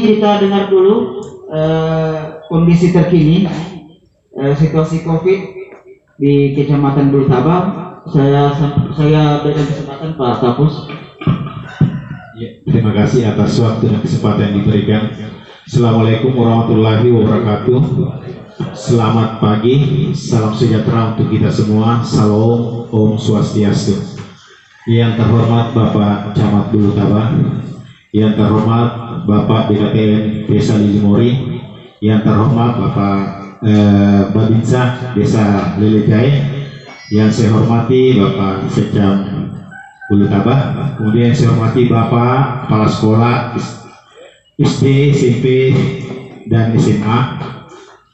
kita dengar dulu kondisi terkini situasi COVID di Kecamatan Bulutaba. Saya berikan kesempatan Pak Kapus. Ya, terima kasih atas waktu dan kesempatan yang diberikan. Assalamualaikum warahmatullahi wabarakatuh. Selamat pagi, salam sejahtera untuk kita semua. Salam Om Swastiastu. Yang terhormat Bapak Camat Bulutaba, yang terhormat Bapak BKTN Desa Lilimori, yang terhormat Bapak Babinsa Desa Lelejai, yang saya hormati Bapak Secam Bulutaba, kemudian yang saya hormati Bapak Kepala Sekolah SD, SMP, dan SMA,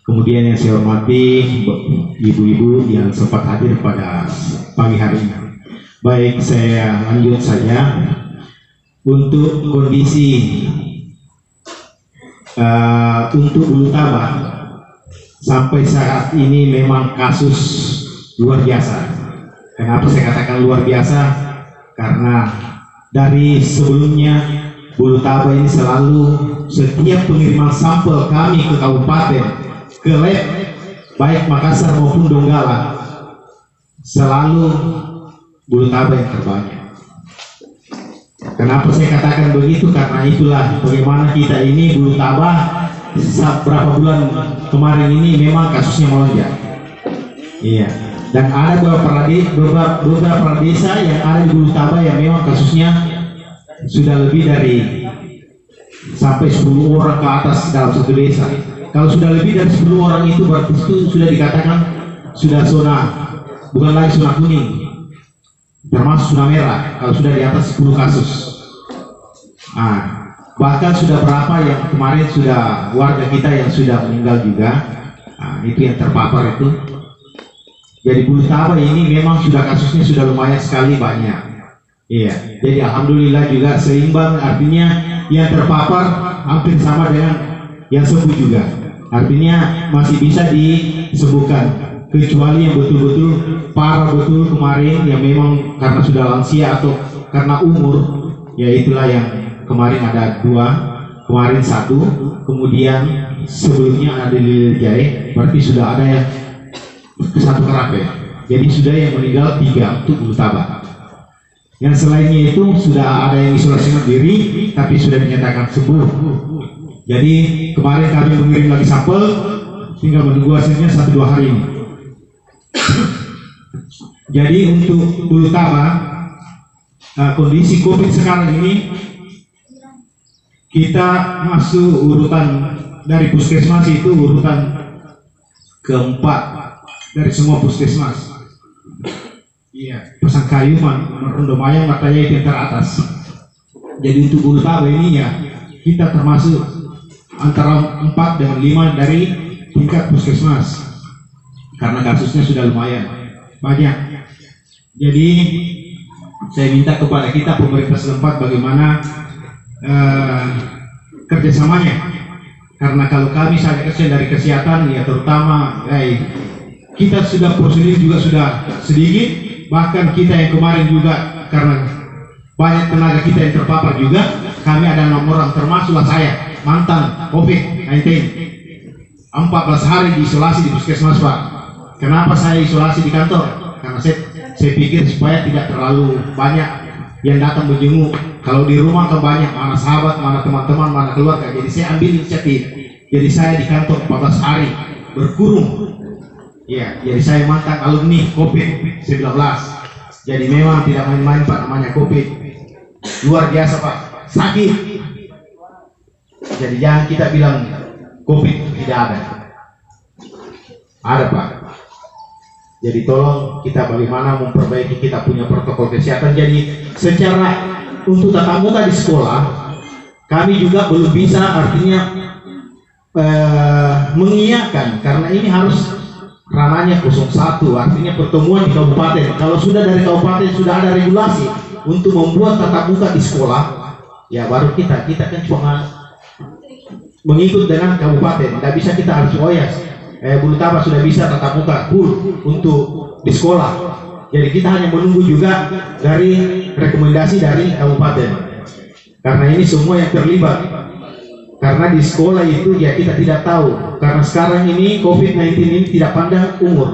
kemudian yang saya hormati ibu-ibu yang sempat hadir pada pagi hari ini. Baik, saya lanjut saja. Untuk kondisi untuk Bulutaba sampai saat ini memang kasus luar biasa. Kenapa saya katakan luar biasa? Karena dari sebelumnya Bulutaba ini selalu setiap pengiriman sampel kami ke kabupaten, ke lab baik Makassar maupun Donggala, selalu Bulutaba yang terbanyak. Kenapa saya katakan begitu? Karena itulah bagaimana kita ini Bulutaba berapa bulan kemarin ini memang kasusnya melonjak. Iya. Dan ada beberapa desa yang ada di Bulutaba yang memang kasusnya sudah lebih dari sampai 10 orang ke atas dalam satu desa. Kalau sudah lebih dari 10 orang itu berarti itu sudah dikatakan sudah zona, bukan lagi zona kuning, termasuk zona merah kalau sudah di atas 10 kasus. Bahkan sudah berapa yang kemarin sudah warga kita yang sudah meninggal juga. Itu yang terpapar itu. Jadi Bulutaba ini memang sudah kasusnya sudah lumayan sekali banyak. Iya. Jadi alhamdulillah juga seimbang, artinya yang terpapar hampir sama dengan yang sembuh juga. Artinya masih bisa disembuhkan. Kecuali yang betul-betul parah betul kemarin yang memang karena sudah lansia atau karena umur, ya itulah yang kemarin ada 2, kemarin 1, kemudian sebelumnya ada di Lelejai, berarti sudah ada yang 1 Kerape. Jadi sudah yang meninggal 3 untuk Bulutaba. Yang selainnya itu sudah ada yang isolasi mandiri tapi sudah dinyatakan sembuh. Jadi kemarin kami mengirim lagi sampel, tinggal menunggu hasilnya 1-2 hari ini. Jadi untuk Bulutaba kondisi COVID sekarang ini kita masuk urutan dari puskesmas itu urutan keempat dari semua puskesmas. Iya, Pasangkayu, Rondomayang, Matanya itu yang teratas. Jadi untuk Bulutaba ini ya kita termasuk antara 4 dan 5 dari tingkat puskesmas karena kasusnya sudah lumayan banyak. Jadi saya minta kepada kita pemerintah setempat bagaimana kerjasamanya, karena kalau kami saja kesian dari kesehatan ya terutama kita sudah prosedur juga sudah sedikit, bahkan kita yang kemarin juga karena banyak tenaga kita yang terpapar juga, kami ada 6 orang termasuklah saya mantan COVID-19 14 hari diisolasi di puskesmas Pak. Kenapa saya isolasi di kantor? Karena saya pikir supaya tidak terlalu banyak yang datang menjenguk. Kalau di rumah kan banyak, mana sahabat, mana teman-teman, mana keluarga. Jadi saya ambil inisiatif. Jadi saya di kantor 14 hari berkurung. Ya, jadi saya mantan alumni COVID-19. Jadi memang tidak main-main Pak namanya COVID. Luar biasa Pak, sakit. Jadi jangan kita bilang COVID tidak ada. Ada Pak. Jadi tolong kita bagaimana memperbaiki kita punya protokol kesehatan. Jadi secara untuk tatap muka di sekolah kami juga belum bisa artinya mengiyakan karena ini harus ranahnya 01, artinya pertemuan di kabupaten. Kalau sudah dari kabupaten sudah ada regulasi untuk membuat tatap muka di sekolah, ya baru kita kan cuma mengikut dengan kabupaten. Tidak bisa kita harus Bulutaba sudah bisa tatap muka full untuk di sekolah. Jadi kita hanya menunggu juga dari rekomendasi dari kabupaten. Karena ini semua yang terlibat Karena di sekolah itu ya kita tidak tahu, karena sekarang ini COVID-19 ini tidak pandang umur,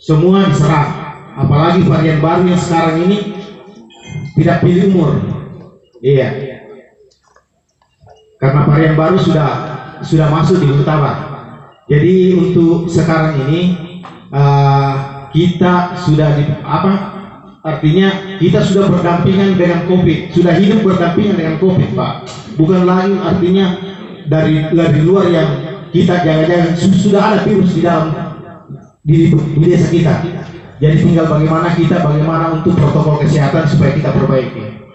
semua diserang. Apalagi varian baru yang sekarang ini tidak pilih umur. Iya, karena varian baru sudah masuk di Bulutabak. Jadi untuk sekarang ini kita sudah artinya kita sudah berdampingan dengan COVID, sudah hidup berdampingan dengan COVID, Pak. Bukan lagi artinya dari luar yang kita jaga-jaga, sudah ada virus di dalam di desa kita. Jadi tinggal bagaimana untuk protokol kesehatan supaya kita perbaiki.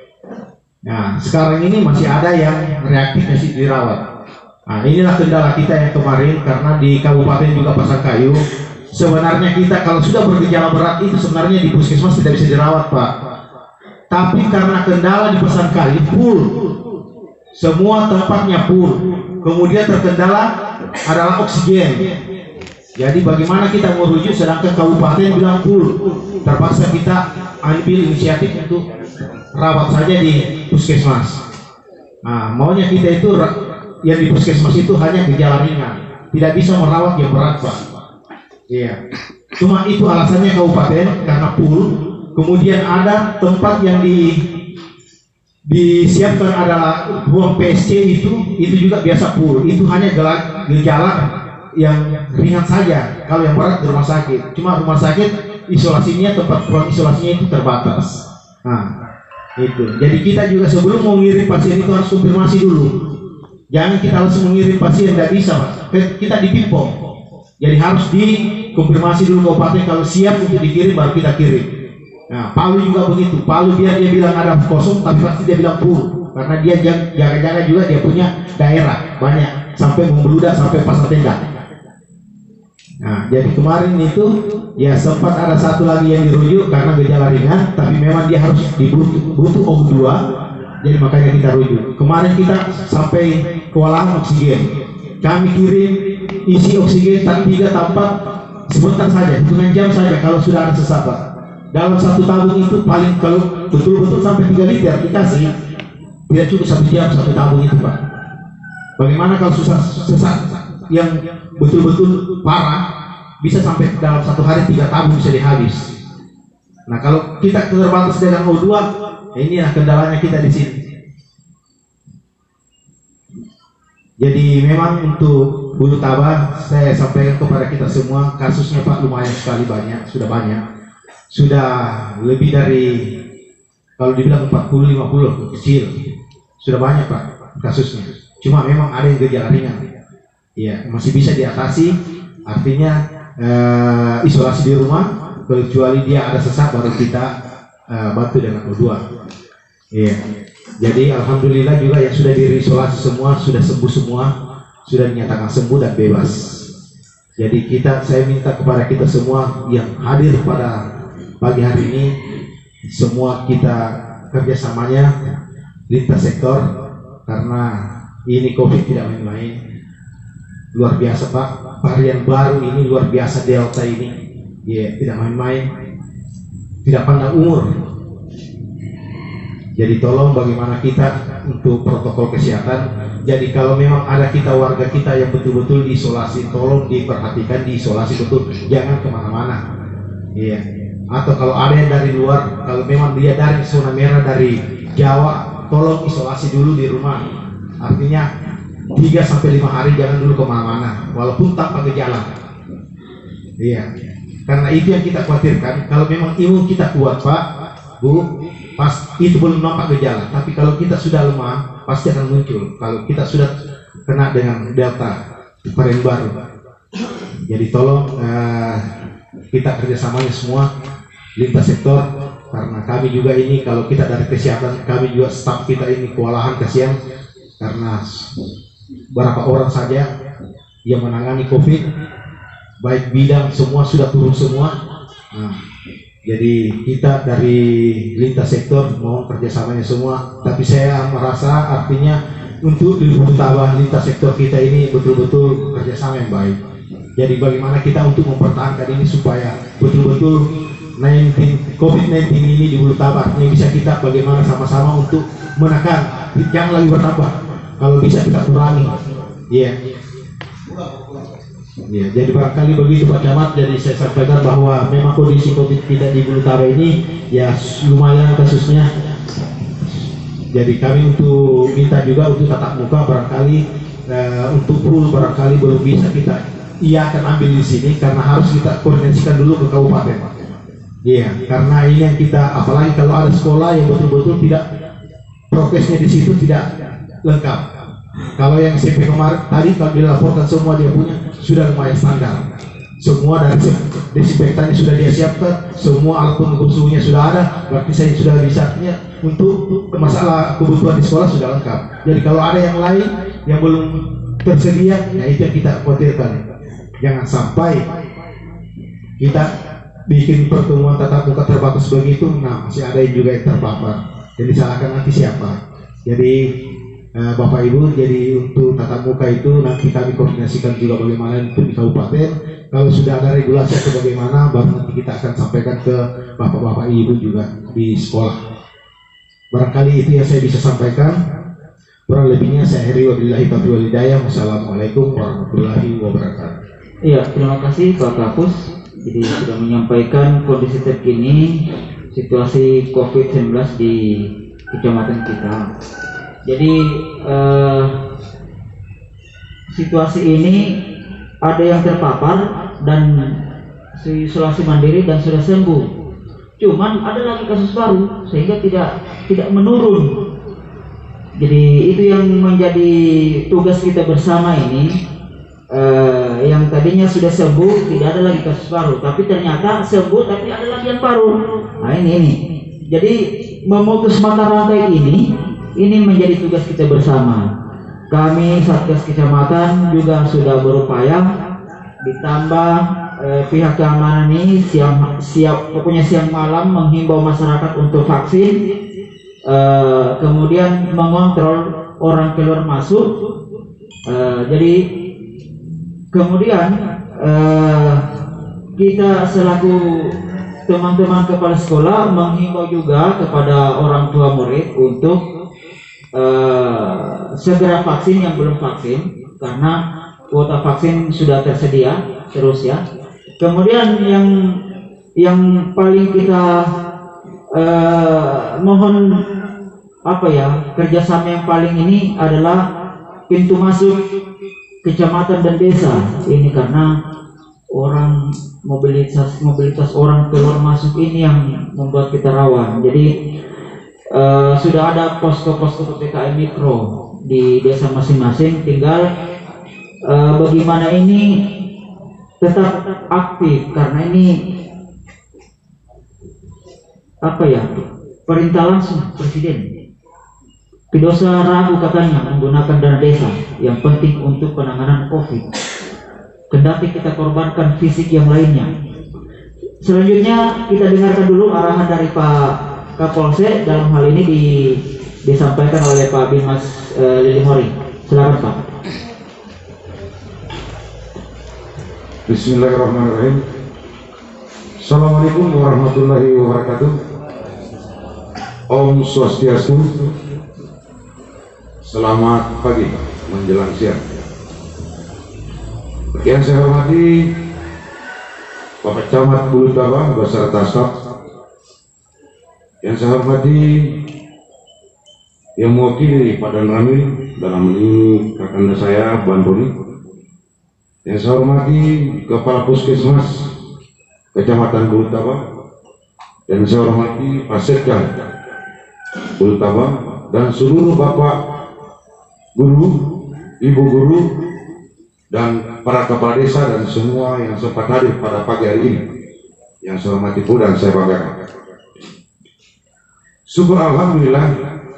Nah, sekarang ini masih ada yang reaktif masih dirawat. Nah, inilah kendala kita yang kemarin, karena di Kabupaten juga Pasangkayu sebenarnya kita kalau sudah bergejala berat itu sebenarnya di puskesmas tidak bisa dirawat, Pak. Tapi karena kendala di Pasangkayu full, semua tempatnya full, kemudian terkendala adalah oksigen. Jadi bagaimana kita merujuk sedangkan kabupaten bilang full, terpaksa kita ambil inisiatif untuk rawat saja di puskesmas. Nah, maunya kita itu yang di puskesmas itu hanya gejala ringan, tidak bisa merawat yang berat, Pak. Iya, cuma itu alasannya kabupaten karena full. Kemudian ada tempat yang disiapkan adalah ruang PSC, itu juga biasa full. Itu hanya gejala yang ringan saja. Kalau yang berat di rumah sakit, cuma rumah sakit isolasinya, tempat ruang isolasinya itu terbatas. Nah, itu. Jadi kita juga sebelum mau ngirim pasien itu harus konfirmasi dulu. Jangan kita langsung mengirim pasien, tidak bisa, Pak. Kita di Pimpong. Jadi harus dikonfirmasi dulu kabupaten kalau siap untuk dikirim, baru kita kirim. Nah, Palu juga begitu. Palu dia bilang ada kosong, tapi pasti dia bilang full, karena dia jaga-jaga juga, dia punya daerah banyak sampai membeludak sampai pasar tenda. Nah, jadi kemarin itu ya sempat ada satu lagi yang dirujuk karena gejala ringan, tapi memang dia harus butuh O2, jadi makanya kita rujuk. Kemarin kita sampai kewalahan oksigen, kami kirim isi oksigen 3 tempat sebentar saja, hitungan jam saja kalau sudah ada sesak, Pak. Dalam satu tabung itu paling kalau betul-betul sampai 3 liter dikasih, tidak cukup 1 jam satu tabung itu, Pak. Bagaimana kalau sesak yang betul-betul parah bisa sampai dalam 1 hari 3 tabung bisa dihabis. Nah, kalau kita terbatas dengan O2, inilah kendalanya kita di sini. Jadi memang untuk Bulutabak, saya sampaikan kepada kita semua, kasusnya, Pak, lumayan sekali banyak, sudah lebih dari, kalau dibilang 40-50 kecil, sudah banyak, Pak, kasusnya. Cuma memang ada yang gejala ringan, ya masih bisa diatasi, artinya isolasi di rumah, kecuali dia ada sesak baru kita bantu dengan O2. Iya. Jadi alhamdulillah juga yang sudah diisolasi semua sudah sembuh semua, sudah dinyatakan sembuh dan bebas. Jadi saya minta kepada kita semua yang hadir pada pagi hari ini, semua kita kerjasamanya lintas sektor, karena ini COVID tidak main-main, luar biasa, Pak. Varian baru ini luar biasa, Delta ini, ya tidak main-main, tidak pandang umur. Jadi tolong bagaimana kita untuk protokol kesehatan. Jadi kalau memang ada warga kita yang betul-betul diisolasi, tolong diperhatikan, diisolasi betul, jangan kemana-mana. Iya. Atau kalau ada yang dari luar, kalau memang dia dari zona merah dari Jawa, tolong isolasi dulu di rumah. Artinya 3-5 hari jangan dulu kemana-mana, walaupun tanpa gejala. Iya. Karena itu yang kita khawatirkan. Kalau memang imun kita kuat, Pak, Bu, pas itu belum nampak gejala, tapi kalau kita sudah lemah pasti akan muncul kalau kita sudah kena dengan Delta varian baru. Jadi tolong kita kerjasamanya semua lintas sektor, karena kami juga ini, kalau kita dari kesehatan, kami juga staf kita ini kewalahan, kasihan, karena berapa orang saja yang menangani COVID, baik bidang semua sudah turun semua. Nah, jadi kita dari lintas sektor mohon kerjasamanya semua, tapi saya merasa artinya untuk di Bulutabak lintas sektor kita ini betul-betul kerjasama yang baik. Jadi bagaimana kita untuk mempertahankan ini supaya betul-betul COVID-19 ini di Bulutabak ini bisa kita bagaimana sama-sama untuk menekan, jangan lagi bertambah. kalau bisa kita kurangi. Iya. Ya, jadi barangkali begitu Pak Camat. Jadi saya sampaikan bahwa memang kondisi COVID kita di Bulutara ini ya lumayan kasusnya. Jadi kami untuk minta juga untuk tatap muka barangkali untuk full barangkali belum bisa kita akan ambil di sini karena harus kita koordinasikan dulu ke kabupaten. Iya, karena ini yang kita apalagi kalau ada sekolah yang betul-betul tidak prokesnya di situ tidak lengkap. Kalau yang SMP kemarin tadi kalau dilaporkan semua dia punya sudah lumayan standar. Semua dari desinfektannya sudah dia siapkan, semua alat pengukur suhunya sudah ada. Berarti saya sudah risetnya untuk masalah kebutuhan di sekolah sudah lengkap. Jadi kalau ada yang lain yang belum tersedia, ya itu yang kita khawatirkan. Jangan sampai kita bikin pertemuan tatap muka terbatas begitu, nah masih ada yang juga yang terpapar. Jadi salahkan nanti siapa? Jadi Bapak Ibu, jadi untuk tatap muka itu nanti kami koordinasikan juga bagaimana untuk di kabupaten. Kalau sudah ada regulasi atau bagaimana, baru nanti kita akan sampaikan ke Bapak-Bapak Ibu juga di sekolah. Barangkali itu yang saya bisa sampaikan. Kurang lebihnya saya akhiri wabillahi taufiq wal hidayah. Wassalamualaikum warahmatullahi wabarakatuh. Iya, terima kasih Pak Kapus. Jadi sudah menyampaikan kondisi terkini situasi COVID-19 di kecamatan kita. Jadi situasi ini ada yang terpapar dan isolasi mandiri dan sudah sembuh. Cuman ada lagi kasus baru sehingga tidak menurun. Jadi itu yang menjadi tugas kita bersama ini. Yang tadinya sudah sembuh tidak ada lagi kasus baru, tapi ternyata sembuh tapi ada lagi yang baru. Nah ini. Jadi memutus mata rantai ini menjadi tugas kita bersama. Kami Satgas Kecamatan juga sudah berupaya, ditambah pihak keamanan ini pokoknya siang malam menghimbau masyarakat untuk vaksin, kemudian mengontrol orang keluar masuk. Jadi kemudian kita selaku teman-teman kepala sekolah menghimbau juga kepada orang tua murid untuk segera vaksin yang belum vaksin, karena kuota vaksin sudah tersedia terus ya. Kemudian yang paling kita mohon kerjasama yang paling ini adalah pintu masuk kecamatan dan desa ini, karena orang mobilitas orang keluar masuk ini yang membuat kita rawan. Jadi sudah ada posko-posko PPKM mikro di desa masing-masing, tinggal bagaimana ini tetap aktif, karena ini perintah langsung Presiden. Tidak usah ragu katanya menggunakan dana desa yang penting untuk penanganan COVID. Kendati kita korbankan fisik yang lainnya. Selanjutnya kita dengarkan dulu arahan dari Pak Kapolsek, dalam hal ini disampaikan oleh Pak Bimas Lilimori. Silakan Pak. Bismillahirrahmanirrahim. Assalamualaikum warahmatullahi wabarakatuh. Om Swastiastu. Selamat pagi menjelang siang. Yang saya hormati Bapak Camat Bulutara beserta staf. Yang saya hormati yang mewakili Pak Dan Ramil, dalam ini kakanda saya Bandoni. Yang saya hormati Kepala Puskesmas Kecamatan Bulutara, dan saya hormati Pak Sekda Bulutara dan seluruh Bapak Guru, Ibu Guru, dan para kepala desa dan semua yang sempat hadir pada pagi hari ini. Yang saya hormati pula dan saya banggakan. Syukur alhamdulillah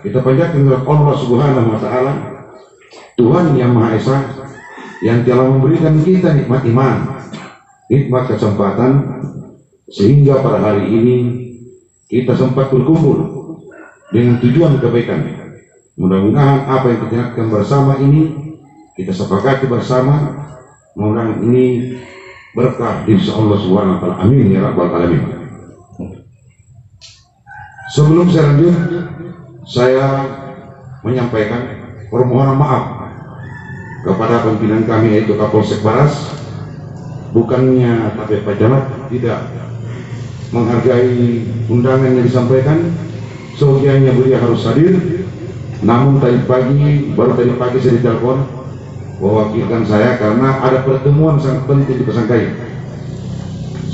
kita panjatkan kepada Allah Subhanahu wa taala, Tuhan yang Maha Esa, yang telah memberikan kita nikmat iman, nikmat kesempatan, sehingga pada hari ini kita sempat berkumpul dengan tujuan kebaikan. Mudah-mudahan apa yang kita lakukan bersama ini kita sepakati bersama, mudah-mudahan ini berkah insya Allah Subhanahu wa taala. Amin ya rabbal alamin. Sebelum saya lanjut, saya menyampaikan permohonan maaf kepada pimpinan kami yaitu Kapolsek Baras. Bukannya tapi Pak Camat tidak menghargai undangan yang disampaikan, seyogianya beliau harus hadir. Namun baru tadi pagi saya ditelepon mewakilkan saya karena ada pertemuan sangat penting di Pasangkayu.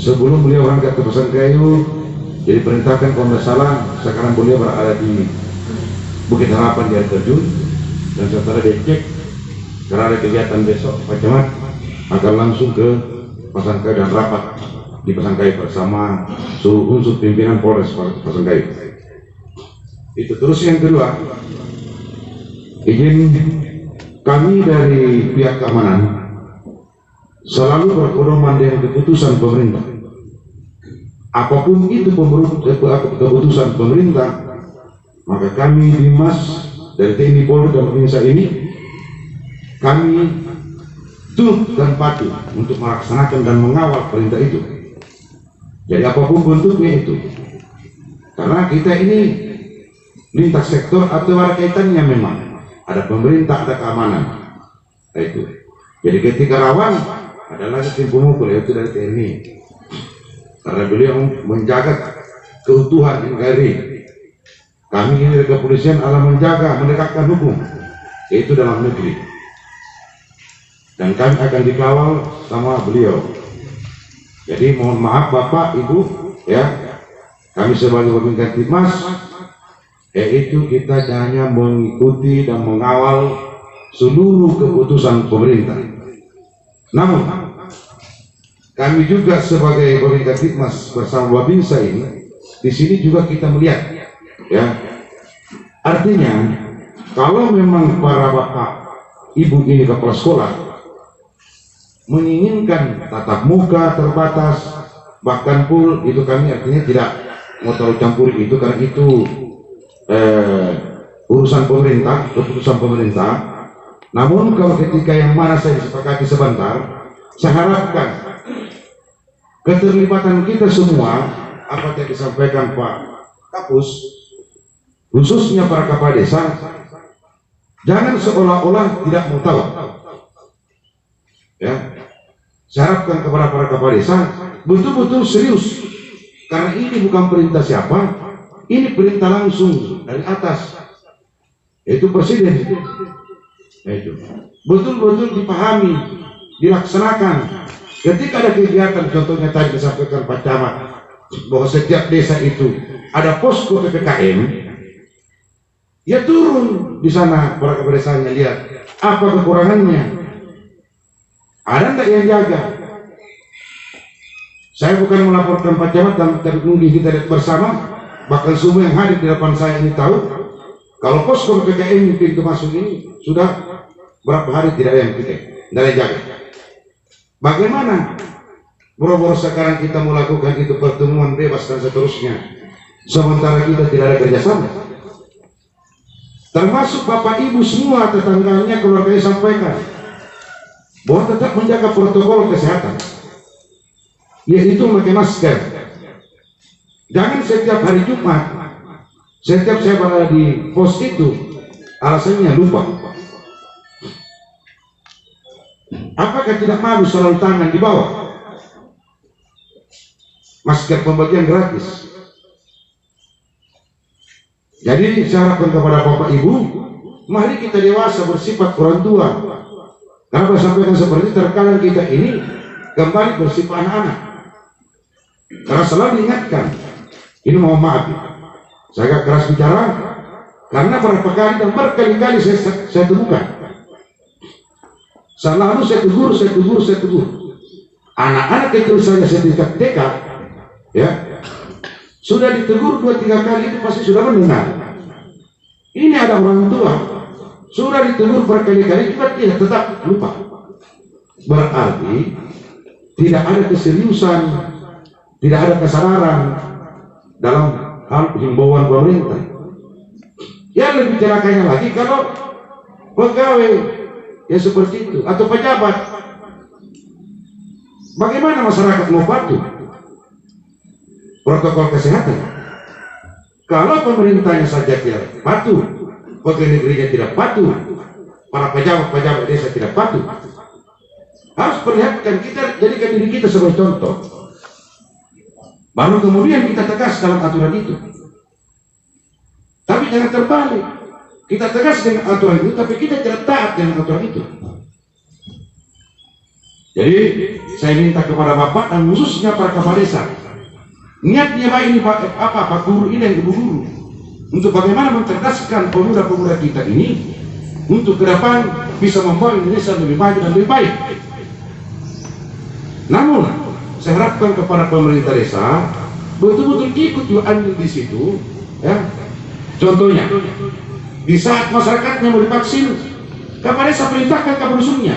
Sebelum beliau berangkat ke Pasangkayu, jadi perintahkan kalau tidak salah sekarang beliau berada di Bukit Harapan di air terjun, dan setelah dicek karena ada kegiatan besok Pak Camat akan langsung ke Pasangkayu dan rapat di Pasangkayu bersama seluruh unsur pimpinan Polres Pasangkayu. Itu. Terus yang kedua, izin kami dari pihak keamanan selalu berpedoman dengan keputusan pemerintah. Apapun itu keputusan pemerintah, maka kami Dimas dari TNI Polri dan pemirsa ini kami tunduk dan patuh untuk melaksanakan dan mengawal perintah itu. Jadi apapun bentuknya itu, karena kita ini lintas sektor atau ada kaitannya, memang ada pemerintah, ada keamanan. Nah, itu. Jadi ketika rawan adalah tim pemukul yaitu dari TNI, karena beliau menjaga keutuhan NKRI. Kami ini dari kepolisian adalah menjaga, menegakkan hukum yaitu dalam negeri, dan kami akan dikawal sama beliau. Jadi mohon maaf Bapak Ibu ya, kami sebagai pemimpin Kamtibmas yaitu kita hanya mengikuti dan mengawal seluruh keputusan pemerintah. Namun kami juga sebagai pemimpin Kamtibmas bersama Babinsa ini di sini juga kita melihat ya, artinya kalau memang para bapak ibu ini kepala sekolah menginginkan tatap muka terbatas, bahkan full, itu kami artinya tidak mau terlalu campur itu, karena itu urusan pemerintah, keputusan pemerintah. Namun kalau ketika yang mana saya disepakati sebentar, saya harapkan keterlibatan kita semua, apa yang disampaikan Pak Kapus, khususnya para kepala desa, jangan seolah-olah tidak mau tahu. Ya, saya harapkan kepada para kepala desa betul-betul serius, karena ini bukan perintah siapa, ini perintah langsung dari atas, yaitu Presiden. Itu betul-betul dipahami, dilaksanakan. Ketika ada kegiatan, contohnya tadi disampaikan Pak Camat bahwa setiap desa itu ada posko PPKM, ya turun di sana para kepala desanya, lihat apa kekurangannya, ada enggak yang jaga. Saya bukan melaporkan Pak Camat, tapi mungkin kita lihat bersama, bahkan semua yang hadir di depan saya ini tahu kalau posko PPKM pintu masuk ini sudah berapa hari tidak ada yang jaga. Bagaimana boro-boro sekarang kita melakukan itu pertemuan bebas dan seterusnya, sementara kita tidak ada kerjasama? Termasuk bapak ibu semua tetangganya, keluarganya sampaikan bahwa tetap menjaga protokol kesehatan, yaitu memakai masker. Jangan setiap hari Jumat, setiap saya berada di pos itu, alasannya lupa. Apakah tidak malu sarung tangan di bawah? Masker pembagian gratis. Jadi saya harapkan kepada bapak ibu, mari kita dewasa bersifat orang tua. Karena sampaikan seperti terkadang kita ini kembali bersifat anak-anak. Karena selalu diingatkan, ini mohon maaf, saya agak keras bicara, karena berapa kali dan berkali-kali saya temukan. Selalu saya tegur. Anak-anak kecil saya tingkat TK, ya, sudah ditegur 2-3 kali itu pasti sudah mendengar. Ini ada orang tua, sudah ditegur berkali-kali juga tidak, tetap lupa. Berarti tidak ada keseriusan, tidak ada kesadaran dalam hal himbauan pemerintah. Yang lebih celakanya lagi kalau pegawai ya seperti itu atau pejabat, bagaimana masyarakat mau patuh protokol kesehatan kalau pemerintahnya saja tidak patuh, pegawai negerinya tidak patuh, para pejabat-pejabat desa tidak patuh. Harus perlihatkan, kita jadikan diri kita sebagai contoh. Baru kemudian kita tegas dalam aturan itu. Tapi jangan terbalik. Kita tegas dengan aturan itu, tapi kita tidak taat dengan aturan itu. Jadi saya minta kepada Bapak dan khususnya para kepala desa, niatnya baik ini Pak Guru ini dan Ibu Guru, untuk bagaimana mencerdaskan pemuda-pemuda kita ini untuk ke depan bisa membawa Indonesia lebih maju dan lebih baik. Namun saya harapkan kepada pemerintah desa betul-betul ikut juga andil di situ, ya. Contohnya, di saat masyarakatnya mau divaksin, kepala desa perintahkan kabar dusunnya,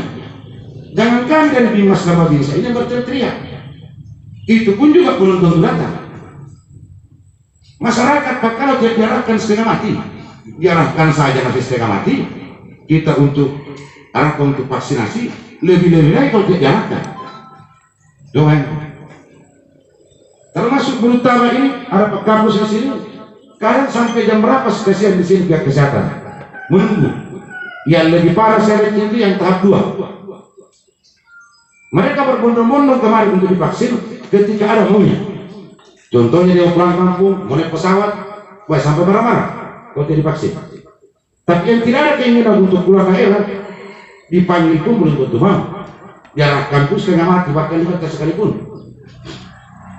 jangan kami dan Bimas Nama Desa ini berteriak. Itu pun juga belum tentu datang. Masyarakat kalau dia diarahkan setengah mati, diarahkan saja nanti setengah mati, kita untuk arahkan untuk vaksinasi lebih-lebih lagi kalau dia diarahkan. Doain. Termasuk berutama ini ada Pak kampus di sini. Kadang sampai jam berapa kasihan di sini pihak kesehatan menunggu. Yang lebih parah saya lihat itu yang tahap 2. Mereka berbondong-bondong kemarin untuk divaksin ketika ada maunya. Contohnya dia pulang kampung, mau naik pesawat, wah sampai marah-marah kalau tidak divaksin. Tapi yang tidak ada keinginan untuk pulang daerah, dipanggil pun belum tentu mau. Diarahkan pun setengah mati, bahkan juga sekalipun.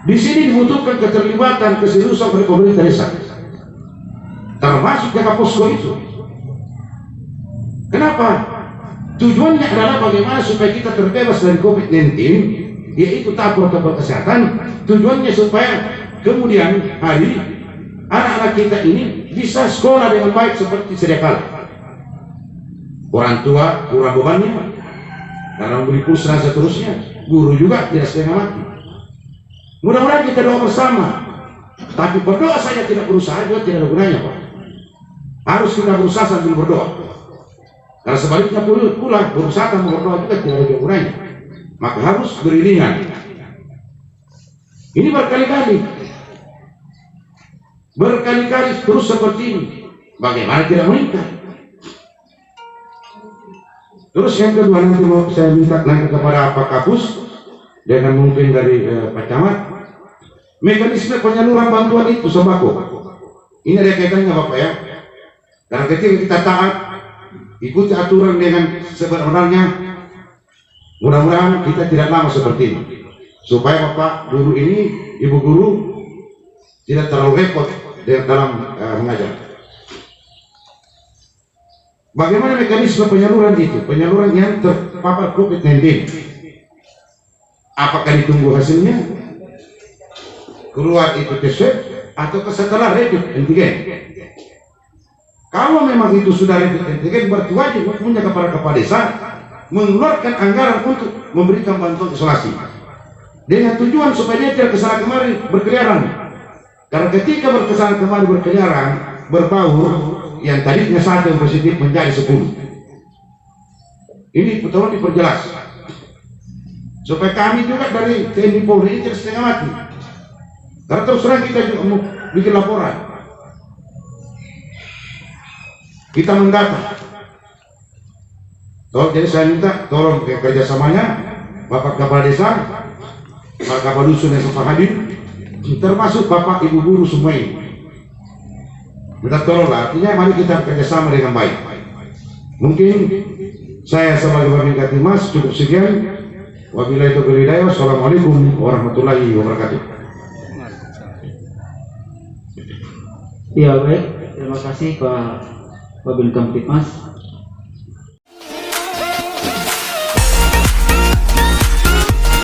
Di sini dibutuhkan keterlibatan keseriusan dari pemerintah desa, termasuk jaga posko itu. Kenapa? Tujuannya adalah bagaimana supaya kita terbebas dari COVID-19, yaitu tahap protokol kesehatan. Tujuannya supaya kemudian hari anak-anak kita ini bisa sekolah dengan baik seperti sedia kala. Orang tua kurang bebannya karena membeli pulsa dan seterusnya, guru juga tidak setengah mati. Mudah-mudahan kita doa bersama, tapi berdoa saja tidak berusaha juga tidak ada gunanya, Pak. Harus kita berusaha sambil berdoa. Karena sebaliknya pula berusaha dan berdoa juga tidak ada gunanya. Maka harus beriringan. Ini berkali-kali terus seperti ini. Bagaimana tidak meningkat? Terus yang kedua nanti mau saya minta nanti kepada Pak Kapus dengan mungkin dari Pak Camat, mekanisme penyaluran bantuan itu sembako. Ini ada kaitannya Bapak ya. Karena ketika kita taat, ikuti aturan dengan sebenarnya, mudah-mudahan kita tidak lama seperti ini. Supaya Bapak Guru ini, Ibu Guru tidak terlalu repot dalam mengajar. Bagaimana mekanisme penyaluran itu? Penyaluran yang terpapar COVID-19. Apakah ditunggu hasilnya? Keluar itu tes swab atau setelah rapid antigen? Kalau memang itu sudah rapid antigen, berarti wajib hukumnya kepada kepala desa mengeluarkan anggaran untuk memberikan bantuan isolasi. Dengan tujuan supaya dia tidak kesana kemari berkeliaran. Karena ketika berkesana kemari berkeliaran, berbaur, yang tadinya 1 positif menjadi 10. Ini betul diperjelas supaya kami juga dari TNI Polri ini tidak setengah mati. Karena terus terang kita juga mau bikin laporan, kita mendata. Jadi saya minta tolong kerjasamanya Bapak Kepala Desa, Pak Kepala Dusun yang sempat hadir, termasuk Bapak Ibu Guru semua ini. Minta tolonglah, artinya mari kita kerjasama dengan baik. Mungkin saya sebagai Wabil Katimas cukup sekian. Wabillahi taufiq wal hidayah. Wassalamualaikum warahmatullahi wabarakatuh. Ya baik, terima kasih Pak Wabil Katimas.